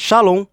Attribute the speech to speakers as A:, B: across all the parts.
A: Shalom!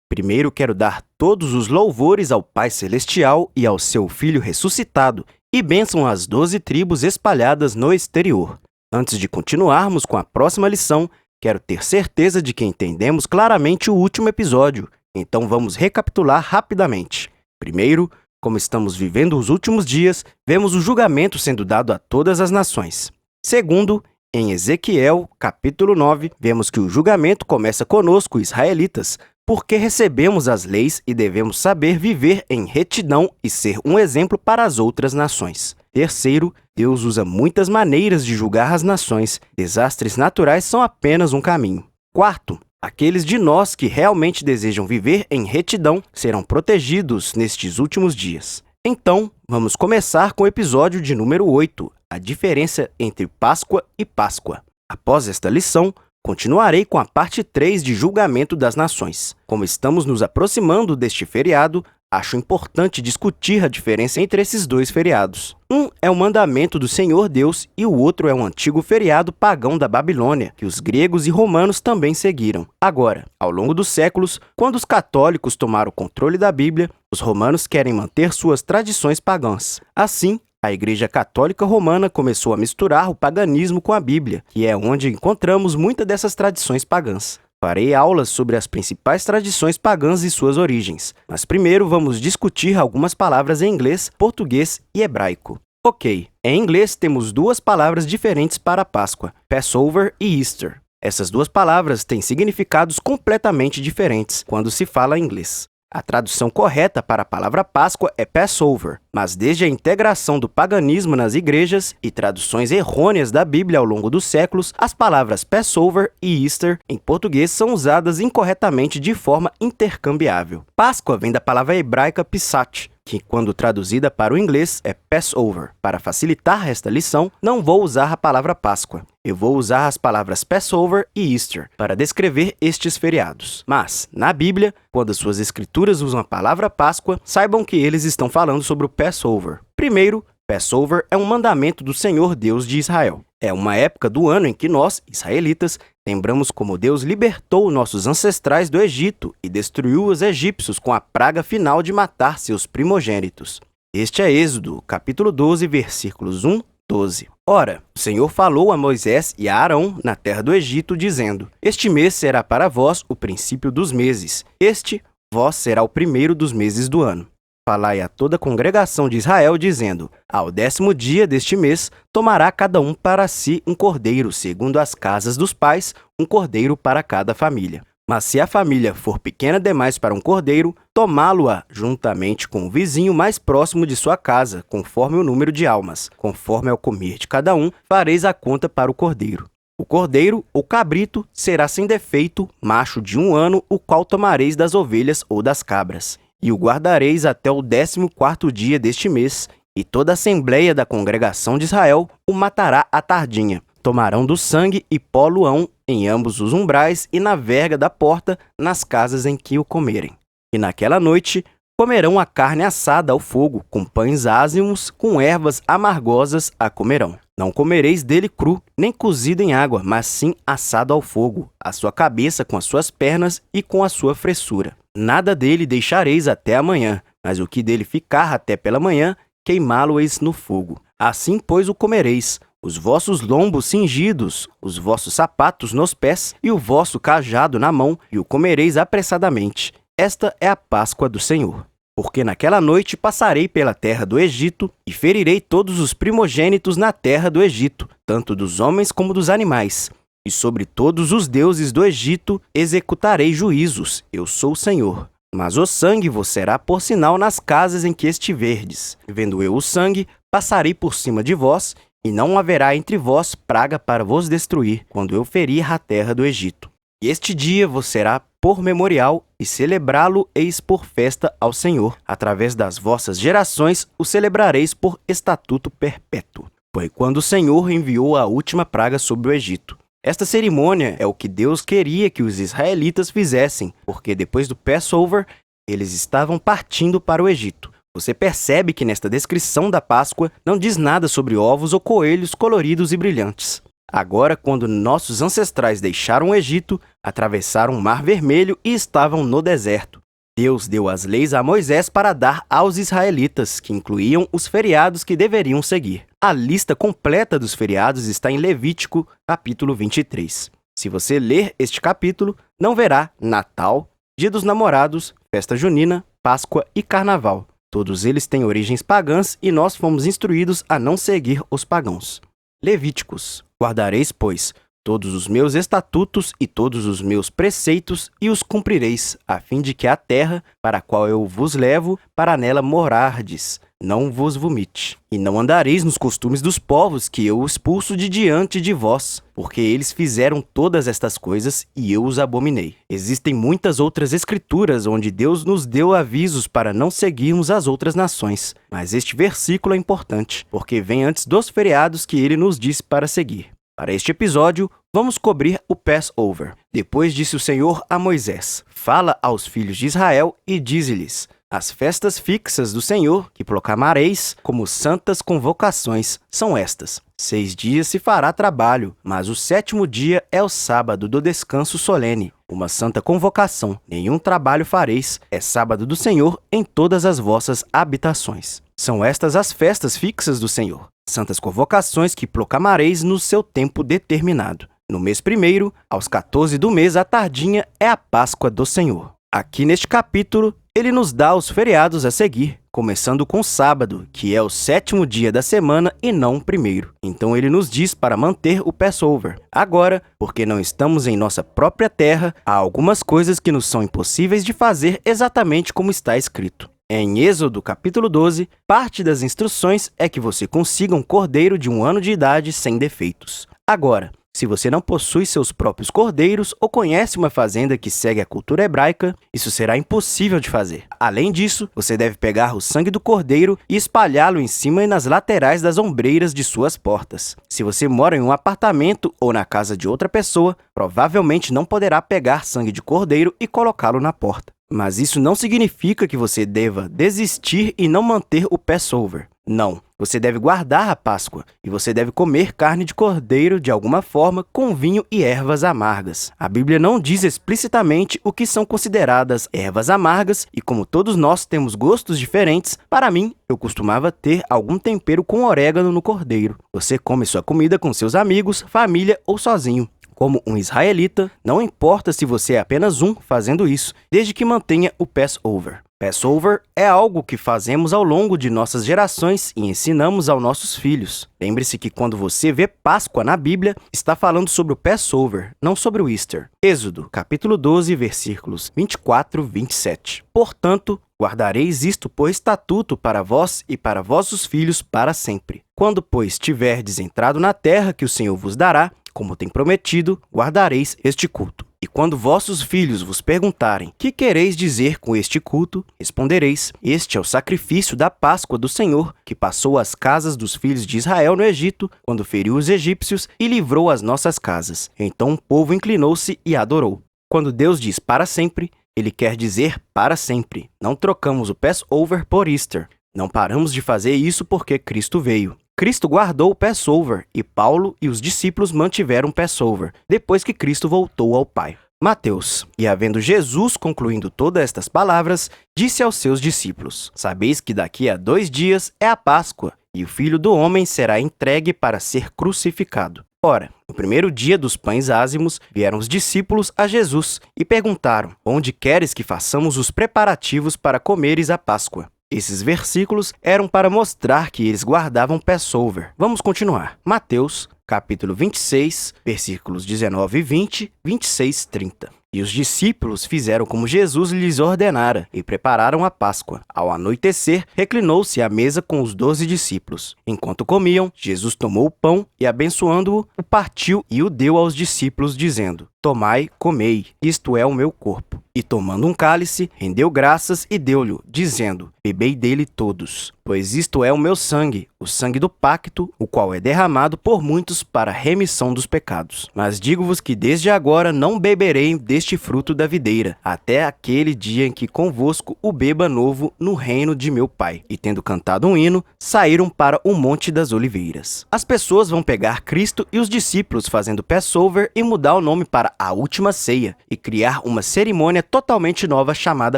A: Primeiro quero dar todos os louvores ao Pai Celestial e ao seu Filho ressuscitado, e bênção às 12 tribos espalhadas no exterior. Antes de continuarmos com a próxima lição, quero ter certeza de que entendemos claramente o último episódio, então vamos recapitular rapidamente. Primeiro, como estamos vivendo os últimos dias, vemos o julgamento sendo dado a todas as nações. Segundo, em Ezequiel, capítulo 9, vemos que o julgamento começa conosco, israelitas, porque recebemos as leis e devemos saber viver em retidão e ser um exemplo para as outras nações. Terceiro, Deus usa muitas maneiras de julgar as nações. Desastres naturais são apenas um caminho. Quarto, aqueles de nós que realmente desejam viver em retidão serão protegidos nestes últimos dias. Então, vamos começar com o episódio de número 8, a diferença entre Páscoa e Páscoa. Após esta lição, continuarei com a parte 3 de julgamento das nações. Como estamos nos aproximando deste feriado, acho importante discutir a diferença entre esses dois feriados. Um é o mandamento do Senhor Deus e o outro é um antigo feriado pagão da Babilônia, que os gregos e romanos também seguiram. Agora, ao longo dos séculos, quando os católicos tomaram o controle da Bíblia, os romanos querem manter suas tradições pagãs. Assim, a Igreja Católica Romana começou a misturar o paganismo com a Bíblia, que é onde encontramos muitas dessas tradições pagãs. Farei aulas sobre as principais tradições pagãs e suas origens, mas primeiro vamos discutir algumas palavras em inglês, português e hebraico. Ok, em inglês temos duas palavras diferentes para a Páscoa, Passover e Easter. Essas duas palavras têm significados completamente diferentes quando se fala inglês. A tradução correta para a palavra Páscoa é Passover, mas desde a integração do paganismo nas igrejas e traduções errôneas da Bíblia ao longo dos séculos, as palavras Passover e Easter em português são usadas incorretamente de forma intercambiável. Páscoa vem da palavra hebraica Pesach, que quando traduzida para o inglês é Passover. Para facilitar esta lição, não vou usar a palavra Páscoa. Eu vou usar as palavras Passover e Easter para descrever estes feriados. Mas, na Bíblia, quando suas escrituras usam a palavra Páscoa, saibam que eles estão falando sobre o Passover. Primeiro, Passover é um mandamento do Senhor Deus de Israel. É uma época do ano em que nós, israelitas, lembramos como Deus libertou nossos ancestrais do Egito e destruiu os egípcios com a praga final de matar seus primogênitos. Este é Êxodo, capítulo 12, versículos 1, 12. Ora, o Senhor falou a Moisés e a Arão na terra do Egito, dizendo: Este mês será para vós o princípio dos meses. Este, vós, será o primeiro dos meses do ano. Falai a toda a congregação de Israel, dizendo: Ao 10º dia deste mês, tomará cada um para si um cordeiro, segundo as casas dos pais, um cordeiro para cada família. Mas se a família for pequena demais para um cordeiro, tomá-lo-á juntamente com o vizinho mais próximo de sua casa, conforme o número de almas. Conforme ao comer de cada um, fareis a conta para o cordeiro. O cordeiro, ou cabrito, será sem defeito, macho de 1 ano, o qual tomareis das ovelhas ou das cabras. E o guardareis até o 14º dia deste mês, e toda a assembleia da congregação de Israel o matará à tardinha. Tomarão do sangue e pó-lo-ão em ambos os umbrais e na verga da porta, nas casas em que o comerem. E naquela noite comerão a carne assada ao fogo, com pães ázimos, com ervas amargosas a comerão. Não comereis dele cru, nem cozido em água, mas sim assado ao fogo, a sua cabeça com as suas pernas e com a sua fressura. Nada dele deixareis até amanhã, mas o que dele ficar até pela manhã, queimá-lo-eis no fogo. Assim, pois, o comereis, os vossos lombos cingidos, os vossos sapatos nos pés e o vosso cajado na mão, e o comereis apressadamente. Esta é a Páscoa do Senhor. Porque naquela noite passarei pela terra do Egito e ferirei todos os primogênitos na terra do Egito, tanto dos homens como dos animais. E sobre todos os deuses do Egito executarei juízos, eu sou o Senhor. Mas o sangue vos será por sinal nas casas em que estiverdes. Vendo eu o sangue, passarei por cima de vós, e não haverá entre vós praga para vos destruir, quando eu ferir a terra do Egito. E este dia vos será por memorial, e celebrá-lo eis por festa ao Senhor. Através das vossas gerações o celebrareis por estatuto perpétuo. Foi quando o Senhor enviou a última praga sobre o Egito. Esta cerimônia é o que Deus queria que os israelitas fizessem, porque depois do Passover, eles estavam partindo para o Egito. Você percebe que nesta descrição da Páscoa não diz nada sobre ovos ou coelhos coloridos e brilhantes. Agora, quando nossos ancestrais deixaram o Egito, atravessaram o Mar Vermelho e estavam no deserto. Deus deu as leis a Moisés para dar aos israelitas, que incluíam os feriados que deveriam seguir. A lista completa dos feriados está em Levítico, capítulo 23. Se você ler este capítulo, não verá Natal, Dia dos Namorados, Festa Junina, Páscoa e Carnaval. Todos eles têm origens pagãs e nós fomos instruídos a não seguir os pagãos. Levíticos. Guardareis, pois, todos os meus estatutos e todos os meus preceitos e os cumprireis, a fim de que a terra, para a qual eu vos levo, para nela morardes, não vos vomite. E não andareis nos costumes dos povos que eu expulso de diante de vós, porque eles fizeram todas estas coisas e eu os abominei. Existem muitas outras escrituras onde Deus nos deu avisos para não seguirmos as outras nações, mas este versículo é importante, porque vem antes dos feriados que ele nos disse para seguir. Para este episódio, vamos cobrir o Passover. Depois disse o Senhor a Moisés: Fala aos filhos de Israel e dize-lhes: As festas fixas do Senhor, que proclamareis como santas convocações, são estas. 6 dias se fará trabalho, mas o 7º dia é o sábado do descanso solene, uma santa convocação. Nenhum trabalho fareis, é sábado do Senhor em todas as vossas habitações. São estas as festas fixas do Senhor, santas convocações que proclamareis no seu tempo determinado. No mês 1º, aos 14 do mês, à tardinha, é a Páscoa do Senhor. Aqui neste capítulo, ele nos dá os feriados a seguir, começando com o sábado, que é o 7º dia da semana e não o 1º. Então ele nos diz para manter o Passover. Agora, porque não estamos em nossa própria terra, há algumas coisas que nos são impossíveis de fazer exatamente como está escrito. Em Êxodo, capítulo 12, parte das instruções é que você consiga um cordeiro de 1 ano de idade sem defeitos. Agora, se você não possui seus próprios cordeiros ou conhece uma fazenda que segue a cultura hebraica, isso será impossível de fazer. Além disso, você deve pegar o sangue do cordeiro e espalhá-lo em cima e nas laterais das ombreiras de suas portas. Se você mora em um apartamento ou na casa de outra pessoa, provavelmente não poderá pegar sangue de cordeiro e colocá-lo na porta. Mas isso não significa que você deva desistir e não manter o Passover. Não, você deve guardar a Páscoa e você deve comer carne de cordeiro de alguma forma com vinho e ervas amargas. A Bíblia não diz explicitamente o que são consideradas ervas amargas e como todos nós temos gostos diferentes, para mim, eu costumava ter algum tempero com orégano no cordeiro. Você come sua comida com seus amigos, família ou sozinho. Como um israelita, não importa se você é apenas um fazendo isso, desde que mantenha o Passover. Passover é algo que fazemos ao longo de nossas gerações e ensinamos aos nossos filhos. Lembre-se que quando você vê Páscoa na Bíblia, está falando sobre o Passover, não sobre o Easter. Êxodo, capítulo 12, versículos 24 e 27. Portanto, guardareis isto por estatuto para vós e para vossos filhos para sempre. Quando, pois, tiverdes entrado na terra que o Senhor vos dará, como tem prometido, guardareis este culto. E quando vossos filhos vos perguntarem, que quereis dizer com este culto? Respondereis, este é o sacrifício da Páscoa do Senhor, que passou às casas dos filhos de Israel no Egito, quando feriu os egípcios e livrou as nossas casas. Então o povo inclinou-se e adorou. Quando Deus diz para sempre, ele quer dizer para sempre. Não trocamos o Passover por Easter. Não paramos de fazer isso porque Cristo veio. Cristo guardou o Passover e Paulo e os discípulos mantiveram o Passover, depois que Cristo voltou ao Pai. Mateus. E havendo Jesus concluindo todas estas palavras, disse aos seus discípulos: Sabeis que daqui a 2 dias é a Páscoa, e o Filho do Homem será entregue para ser crucificado. Ora, no primeiro dia dos pães ázimos, vieram os discípulos a Jesus e perguntaram: Onde queres que façamos os preparativos para comeres a Páscoa? Esses versículos eram para mostrar que eles guardavam Passover. Vamos continuar. Mateus, capítulo 26, versículos 19 e 20, 26 e 30. E os discípulos fizeram como Jesus lhes ordenara e prepararam a Páscoa. Ao anoitecer, reclinou-se à mesa com os 12 discípulos. Enquanto comiam, Jesus tomou o pão e, abençoando-o, o partiu e o deu aos discípulos, dizendo: tomai, comei, isto é o meu corpo. E tomando um cálice, rendeu graças e deu-lhe, dizendo, bebei dele todos, pois isto é o meu sangue, o sangue do pacto, o qual é derramado por muitos para a remissão dos pecados. Mas digo-vos que desde agora não beberei deste fruto da videira, até aquele dia em que convosco o beba novo no reino de meu Pai. E tendo cantado um hino, saíram para o Monte das Oliveiras. As pessoas vão pegar Cristo e os discípulos fazendo Passover e mudar o nome para a Última Ceia e criar uma cerimônia totalmente nova chamada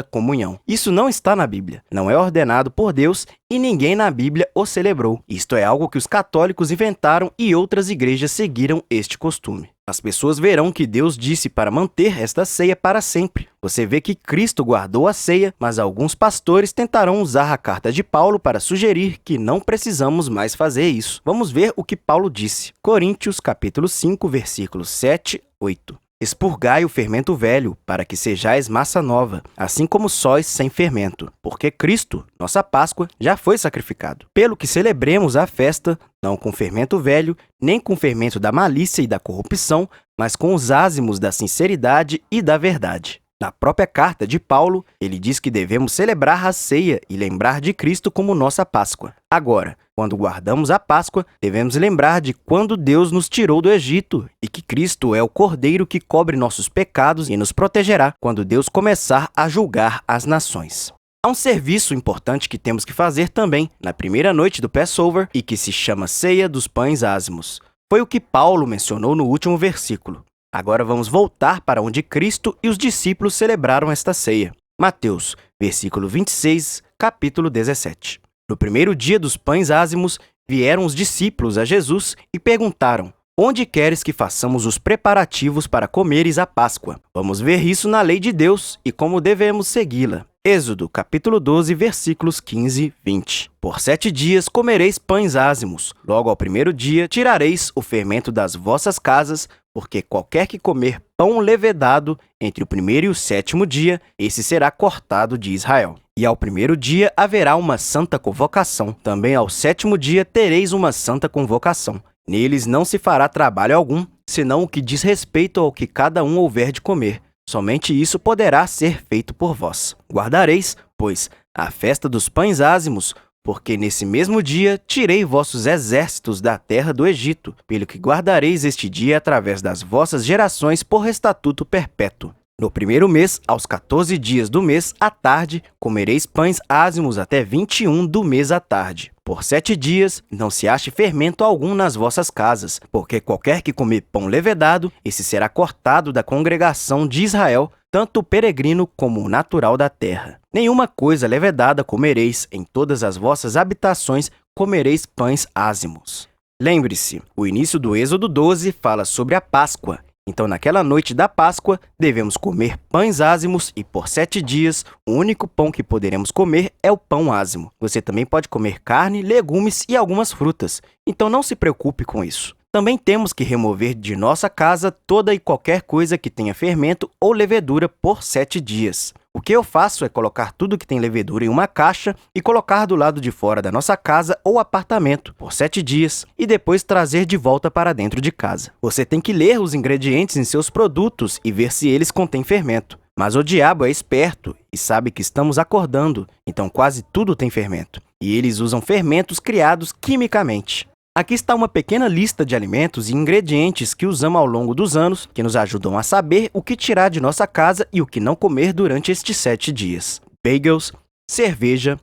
A: comunhão. Isso não está na Bíblia, não é ordenado por Deus e ninguém na Bíblia o celebrou. Isto é algo que os católicos inventaram e outras igrejas seguiram este costume. As pessoas verão que Deus disse para manter esta ceia para sempre. Você vê que Cristo guardou a ceia, mas alguns pastores tentarão usar a carta de Paulo para sugerir que não precisamos mais fazer isso. Vamos ver o que Paulo disse. Coríntios capítulo 5, versículos 7, 8. Expurgai o fermento velho, para que sejais massa nova, assim como sóis sem fermento, porque Cristo, nossa Páscoa, já foi sacrificado. Pelo que celebremos a festa, não com fermento velho, nem com fermento da malícia e da corrupção, mas com os ázimos da sinceridade e da verdade. Na própria carta de Paulo, ele diz que devemos celebrar a ceia e lembrar de Cristo como nossa Páscoa. Agora, quando guardamos a Páscoa, devemos lembrar de quando Deus nos tirou do Egito e que Cristo é o Cordeiro que cobre nossos pecados e nos protegerá quando Deus começar a julgar as nações. Há um serviço importante que temos que fazer também na primeira noite do Passover e que se chama Ceia dos Pães Ázimos. Foi o que Paulo mencionou no último versículo. Agora vamos voltar para onde Cristo e os discípulos celebraram esta ceia. Mateus, versículo 26, capítulo 17. No primeiro dia dos pães ázimos, vieram os discípulos a Jesus e perguntaram, onde queres que façamos os preparativos para comeres a Páscoa? Vamos ver isso na lei de Deus e como devemos segui-la. Êxodo, capítulo 12, versículos 15 e 20. Por 7 dias comereis pães ázimos. Logo ao primeiro dia tirareis o fermento das vossas casas, porque qualquer que comer pão levedado entre o primeiro e o 7º dia, esse será cortado de Israel. E ao primeiro dia haverá uma santa convocação. Também ao 7º dia tereis uma santa convocação. Neles não se fará trabalho algum, senão o que diz respeito ao que cada um houver de comer. Somente isso poderá ser feito por vós. Guardareis, pois, a festa dos pães ázimos, porque nesse mesmo dia tirei vossos exércitos da terra do Egito, pelo que guardareis este dia através das vossas gerações por estatuto perpétuo. No primeiro mês, aos 14 dias do mês, à tarde, comereis pães ázimos até 21 do mês à tarde. Por 7 dias, não se ache fermento algum nas vossas casas, porque qualquer que comer pão levedado, esse será cortado da congregação de Israel, tanto o peregrino como o natural da terra. Nenhuma coisa levedada comereis, em todas as vossas habitações comereis pães ázimos. Lembre-se, o início do Êxodo 12 fala sobre a Páscoa. Então, naquela noite da Páscoa, devemos comer pães ázimos e por 7 dias, o único pão que poderemos comer é o pão ázimo. Você também pode comer carne, legumes e algumas frutas, então não se preocupe com isso. Também temos que remover de nossa casa toda e qualquer coisa que tenha fermento ou levedura por 7 dias. O que eu faço é colocar tudo que tem levedura em uma caixa e colocar do lado de fora da nossa casa ou apartamento por 7 dias e depois trazer de volta para dentro de casa. Você tem que ler os ingredientes em seus produtos e ver se eles contêm fermento. Mas o diabo é esperto e sabe que estamos acordando, então quase tudo tem fermento. E eles usam fermentos criados quimicamente. Aqui está uma pequena lista de alimentos e ingredientes que usamos ao longo dos anos, que nos ajudam a saber o que tirar de nossa casa e o que não comer durante estes 7 dias. Bagels, cerveja,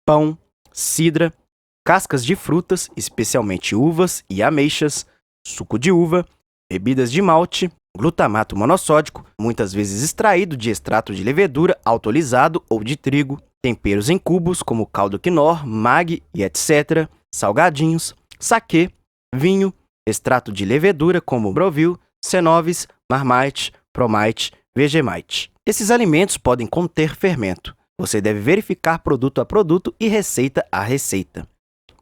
A: pão, cidra, cascas de frutas, especialmente uvas e ameixas, suco de uva, bebidas de malte, glutamato monossódico, muitas vezes extraído de extrato de levedura autolisado ou de trigo, temperos em cubos como caldo quinor, mag e etc., salgadinhos, saquê, vinho, extrato de levedura como Brovil, Cenovis, Marmite, Promite, Vegemite. Esses alimentos podem conter fermento. Você deve verificar produto a produto e receita a receita.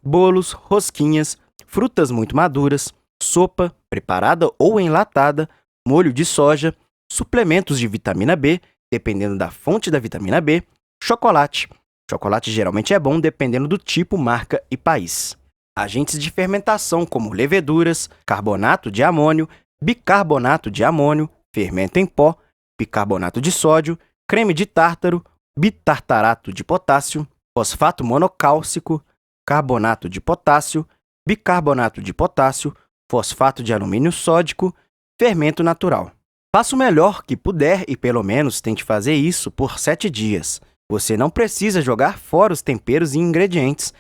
A: Bolos, rosquinhas, frutas muito maduras, sopa, preparada ou enlatada, molho de soja, suplementos de vitamina B, dependendo da fonte da vitamina B, chocolate. Chocolate geralmente é bom dependendo do tipo, marca e país. Agentes de fermentação como leveduras, carbonato de amônio, bicarbonato de amônio, fermento em pó, bicarbonato de sódio, creme de tártaro, bitartarato de potássio, fosfato monocálcico, carbonato de potássio, bicarbonato de potássio, fosfato de alumínio sódico, fermento natural. Faça o melhor que puder e pelo menos tente fazer isso por 7 dias. Você não precisa jogar fora os temperos e ingredientes,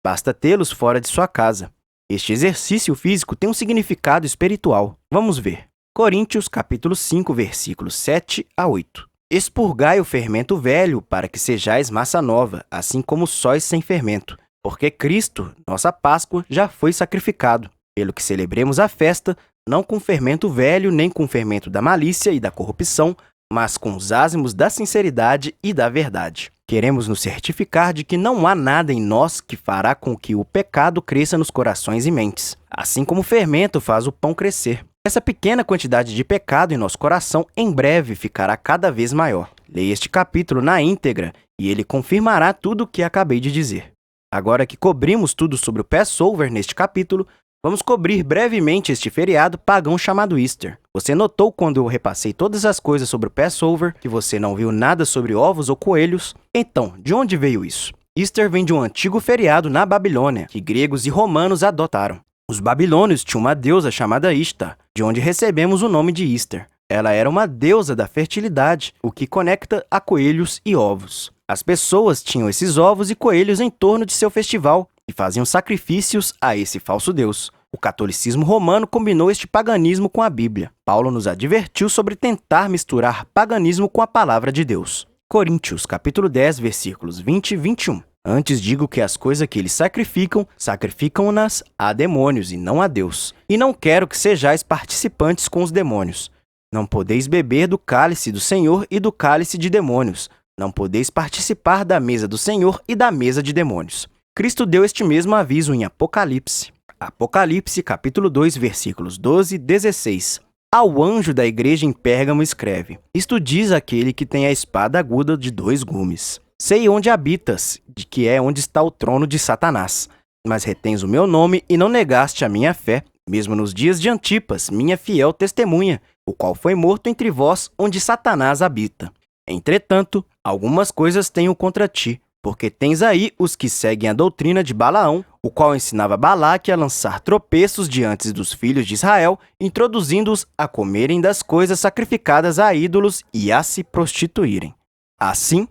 A: basta tê-los fora de sua casa. Este exercício físico tem um significado espiritual. Vamos ver. Coríntios capítulo 5, versículos 7 a 8. Expurgai o fermento velho, para que sejais massa nova, assim como sóis sem fermento. Porque Cristo, nossa Páscoa, já foi sacrificado, pelo que celebremos a festa, não com fermento velho, nem com fermento da malícia e da corrupção, mas com os ázimos da sinceridade e da verdade. Queremos nos certificar de que não há nada em nós que fará com que o pecado cresça nos corações e mentes, assim como o fermento faz o pão crescer. Essa pequena quantidade de pecado em nosso coração em breve ficará cada vez maior. Leia este capítulo na íntegra e ele confirmará tudo o que acabei de dizer. Agora que cobrimos tudo sobre o Passover neste capítulo, vamos cobrir brevemente este feriado pagão chamado Easter. Você notou quando eu repassei todas as coisas sobre o Passover que você não viu nada sobre ovos ou coelhos? Então, de onde veio isso? Easter vem de um antigo feriado na Babilônia, que gregos e romanos adotaram. Os babilônios tinham uma deusa chamada Ishtar, de onde recebemos o nome de Easter. Ela era uma deusa da fertilidade, o que conecta a coelhos e ovos. As pessoas tinham esses ovos e coelhos em torno de seu festival e faziam sacrifícios a esse falso deus. O catolicismo romano combinou este paganismo com a Bíblia. Paulo nos advertiu sobre tentar misturar paganismo com a palavra de Deus. Coríntios, capítulo 10, versículos 20 e 21. Antes digo que as coisas que eles sacrificam, sacrificam-nas a demônios e não a Deus. E não quero que sejais participantes com os demônios. Não podeis beber do cálice do Senhor e do cálice de demônios. Não podeis participar da mesa do Senhor e da mesa de demônios. Cristo deu este mesmo aviso em Apocalipse. Apocalipse, capítulo 2, versículos 12 e 16. Ao anjo da igreja em Pérgamo escreve: Isto diz aquele que tem a espada aguda de 2 gumes. Sei onde habitas, de que é onde está o trono de Satanás. Mas retens o meu nome e não negaste a minha fé, mesmo nos dias de Antipas, minha fiel testemunha, o qual foi morto entre vós, onde Satanás habita. Entretanto, algumas coisas tenho contra ti, porque tens aí os que seguem a doutrina de Balaão, o qual ensinava Balaque a lançar tropeços diante dos filhos de Israel, introduzindo-os a comerem das coisas sacrificadas a ídolos e a se prostituírem. Assim,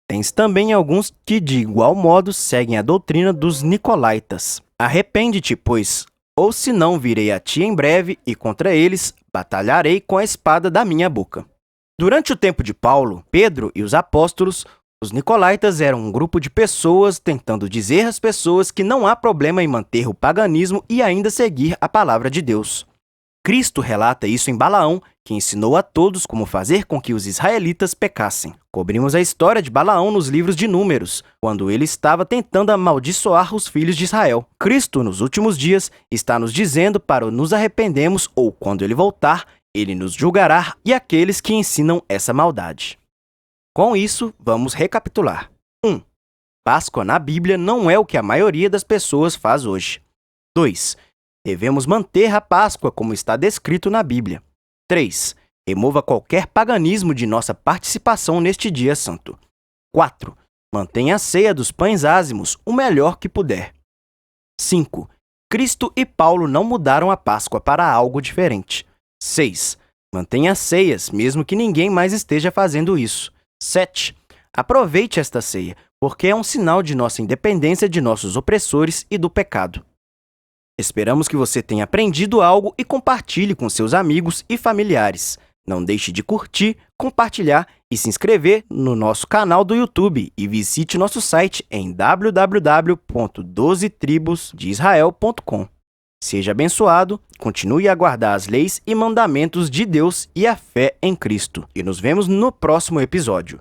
A: tens também alguns que, de igual modo, seguem a doutrina dos nicolaítas. Arrepende-te, pois, ou senão virei a ti em breve, e contra eles batalharei com a espada da minha boca. Durante o tempo de Paulo, Pedro e os apóstolos, os nicolaítas eram um grupo de pessoas tentando dizer às pessoas que não há problema em manter o paganismo e ainda seguir a palavra de Deus. Cristo relata isso em Balaão, que ensinou a todos como fazer com que os israelitas pecassem. Cobrimos a história de Balaão nos livros de Números, quando ele estava tentando amaldiçoar os filhos de Israel. Cristo, nos últimos dias, está nos dizendo para nos arrependermos ou, quando ele voltar, ele nos julgará e aqueles que ensinam essa maldade. Com isso, vamos recapitular. 1. Páscoa na Bíblia não é o que a maioria das pessoas faz hoje. 2. Devemos manter a Páscoa como está descrito na Bíblia. 3. Remova qualquer paganismo de nossa participação neste dia santo. 4. Mantenha a ceia dos pães ázimos o melhor que puder. 5. Cristo e Paulo não mudaram a Páscoa para algo diferente. 6. Mantenha as ceias, mesmo que ninguém mais esteja fazendo isso. 7. Aproveite esta ceia, porque é um sinal de nossa independência de nossos opressores e do pecado. Esperamos que você tenha aprendido algo e compartilhe com seus amigos e familiares. Não deixe de curtir, compartilhar e se inscrever no nosso canal do YouTube e visite nosso site em www.12tribusdeisrael.com. Seja abençoado, continue a guardar as leis e mandamentos de Deus e a fé em Cristo. E nos vemos no próximo episódio.